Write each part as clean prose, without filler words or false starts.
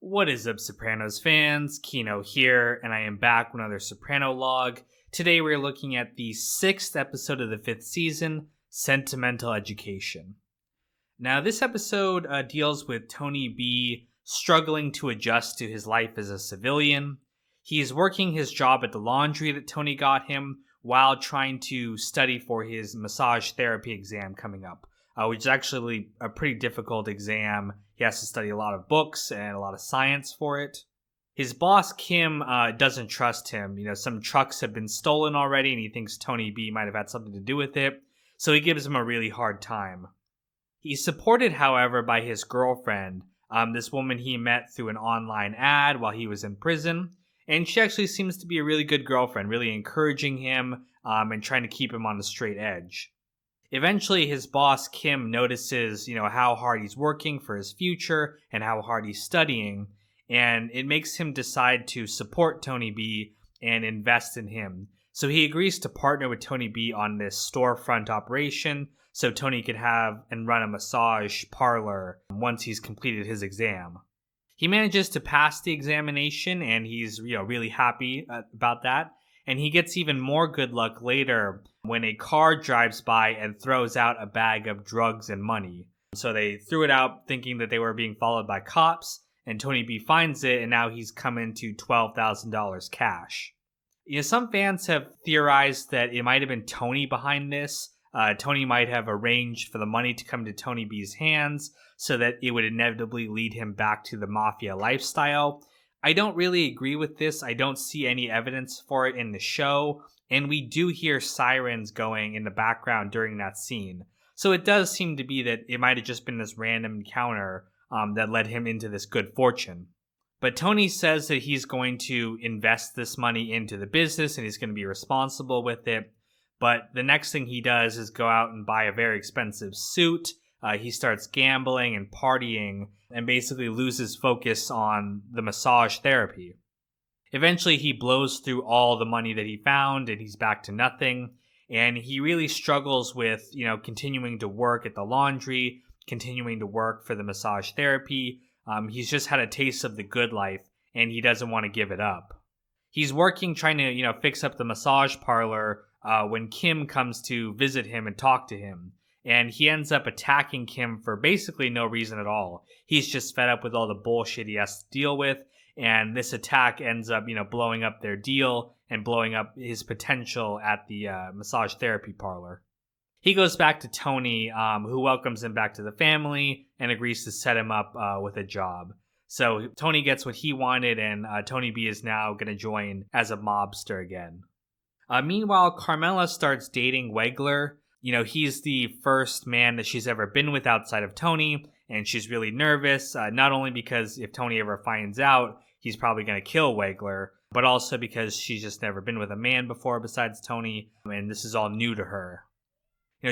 What is up, Sopranos fans? Kino here, and I am back with another Soprano log. Today we're looking at the 6th episode of the 5th season, Sentimental Education. Now, this episode deals with Tony B struggling to adjust to his life as a civilian. He's working his job at the laundry that Tony got him while trying to study for his massage therapy exam coming up, which is actually a pretty difficult exam. He has to study a lot of books and a lot of science for it. His boss, Kim, doesn't trust him. Some trucks have been stolen already, and he thinks Tony B might have had something to do with it, so he gives him a really hard time. He's supported, however, by his girlfriend, this woman he met through an online ad while he was in prison, and she actually seems to be a really good girlfriend, really encouraging him and trying to keep him on the straight edge. Eventually, his boss, Kim, notices, how hard he's working for his future and how hard he's studying, and it makes him decide to support Tony B and invest in him. So he agrees to partner with Tony B on this storefront operation so Tony could have and run a massage parlor once he's completed his exam. He manages to pass the examination, and he's really happy about that. And he gets even more good luck later when a car drives by and throws out a bag of drugs and money. So they threw it out thinking that they were being followed by cops, and Tony B finds it, and now he's come into $12,000 cash. Some fans have theorized that it might have been Tony behind this. Tony might have arranged for the money to come to Tony B's hands so that it would inevitably lead him back to the mafia lifestyle. I don't really agree with this. I don't see any evidence for it in the show, and we do hear sirens going in the background during that scene. So it does seem to be that it might have just been this random encounter that led him into this good fortune. But Tony says that he's going to invest this money into the business and he's going to be responsible with it. But the next thing he does is go out and buy a very expensive suit. He starts gambling and partying and basically loses focus on the massage therapy. Eventually, he blows through all the money that he found and he's back to nothing. And he really struggles with, continuing to work at the laundry, continuing to work for the massage therapy. He's just had a taste of the good life and he doesn't want to give it up. He's working, trying to, fix up the massage parlor when Kim comes to visit him and talk to him. And he ends up attacking Kim for basically no reason at all. He's just fed up with all the bullshit he has to deal with. And this attack ends up, blowing up their deal and blowing up his potential at the massage therapy parlor. He goes back to Tony, who welcomes him back to the family and agrees to set him up with a job. So Tony gets what he wanted, and Tony B is now going to join as a mobster again. Meanwhile, Carmela starts dating Wegler. He's the first man that she's ever been with outside of Tony, and she's really nervous, not only because if Tony ever finds out, he's probably going to kill Wegler, but also because she's just never been with a man before besides Tony, and this is all new to her.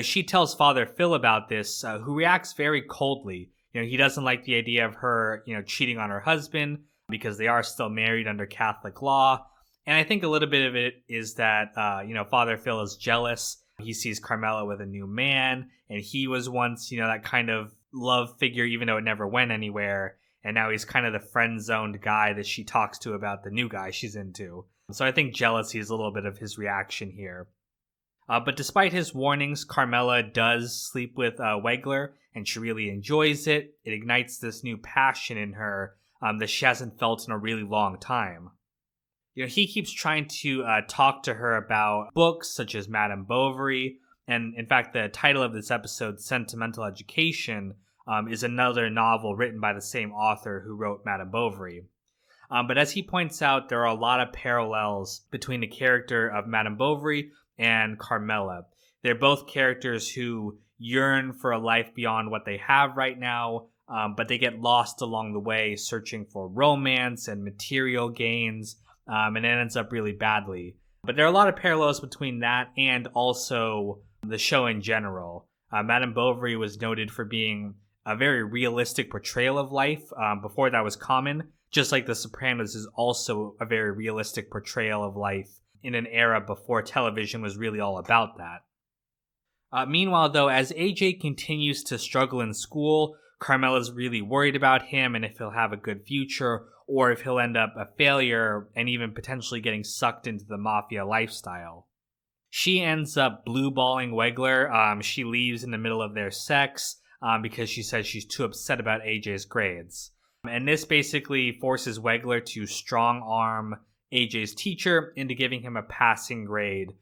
She tells Father Phil about this, who reacts very coldly. He doesn't like the idea of her, cheating on her husband because they are still married under Catholic law. And I think a little bit of it is that, Father Phil is jealous. He sees Carmela with a new man, and he was once, that kind of love figure, even though it never went anywhere. And now he's kind of the friend-zoned guy that she talks to about the new guy she's into. So I think jealousy is a little bit of his reaction here. But despite his warnings, Carmela does sleep with Wegler, and she really enjoys it. It ignites this new passion in her that she hasn't felt in a really long time. He keeps trying to talk to her about books such as Madame Bovary, and in fact, the title of this episode, Sentimental Education, is another novel written by the same author who wrote Madame Bovary. But as he points out, there are a lot of parallels between the character of Madame Bovary and Carmela. They're both characters who yearn for a life beyond what they have right now, but they get lost along the way searching for romance and material gains, and it ends up really badly. But there are a lot of parallels between that and also the show in general. Madame Bovary was noted for being a very realistic portrayal of life before that was common, just like The Sopranos is also a very realistic portrayal of life in an era before television was really all about that. Meanwhile, though, as AJ continues to struggle in school, Carmela's really worried about him and if he'll have a good future or if he'll end up a failure and even potentially getting sucked into the mafia lifestyle. She ends up blue-balling Wegler. She leaves in the middle of their sex because she says she's too upset about AJ's grades. And this basically forces Wegler to strong-arm AJ's teacher into giving him a passing grade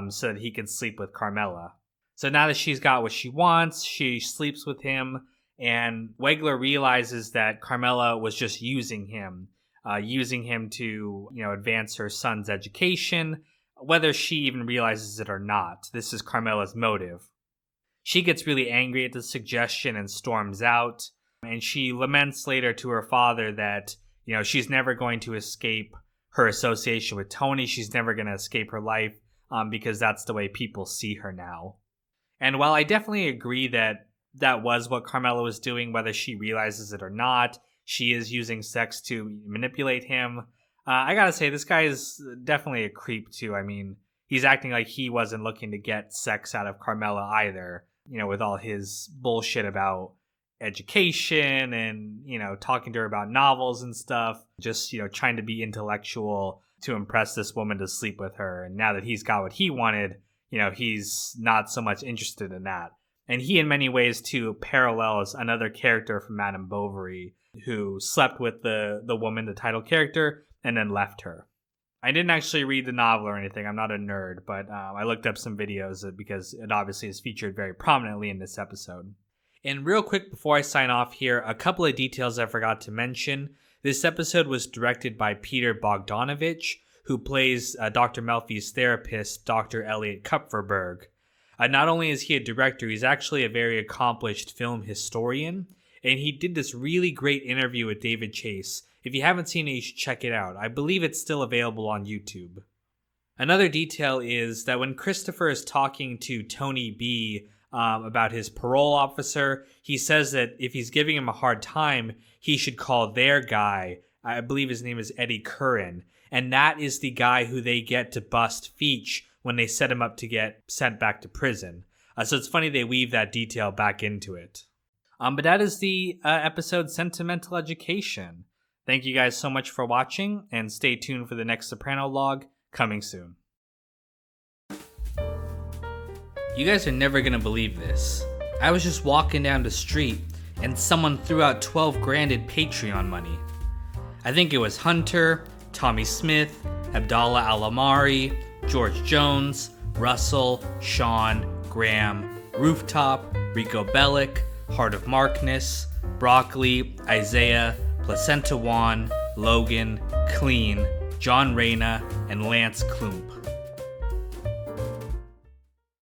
so that he can sleep with Carmela. So now that she's got what she wants, she sleeps with him, and Wegler realizes that Carmela was just using him to, advance her son's education, whether she even realizes it or not. This is Carmela's motive. She gets really angry at the suggestion and storms out, and she laments later to her father that, she's never going to escape her association with Tony. She's never going to escape her life because that's the way people see her now. And while I definitely agree that that was what Carmela was doing, whether she realizes it or not, she is using sex to manipulate him. I gotta say, this guy is definitely a creep too. I mean, he's acting like he wasn't looking to get sex out of Carmela either, with all his bullshit about education and, talking to her about novels and stuff. Just, trying to be intellectual to impress this woman to sleep with her. And now that he's got what he wanted, he's not so much interested in that. And he, in many ways, too, parallels another character from Madame Bovary who slept with the woman, the title character, and then left her. I didn't actually read the novel or anything. I'm not a nerd, but I looked up some videos because it obviously is featured very prominently in this episode. And real quick before I sign off here, a couple of details I forgot to mention. This episode was directed by Peter Bogdanovich, who plays Dr. Melfi's therapist, Dr. Elliot Kupferberg. Not only is he a director, he's actually a very accomplished film historian, and he did this really great interview with David Chase. If you haven't seen it, you should check it out. I believe it's still available on YouTube. Another detail is that when Christopher is talking to Tony B about his parole officer, he says that if he's giving him a hard time, he should call their guy. I believe his name is Eddie Curran. And that is the guy who they get to bust Feach when they set him up to get sent back to prison. So it's funny they weave that detail back into it. But that is the episode Sentimental Education. Thank you guys so much for watching, and stay tuned for the next Soprano log coming soon. You guys are never gonna believe this. I was just walking down the street, and someone threw out 12 grand in Patreon money. I think it was Hunter, Tommy Smith, Abdallah Alamari, George Jones, Russell, Sean, Graham, Rooftop, Rico Bellic, Heart of Markness, Broccoli, Isaiah, Placenta Juan, Logan, Clean, John Reyna, and Lance Klump.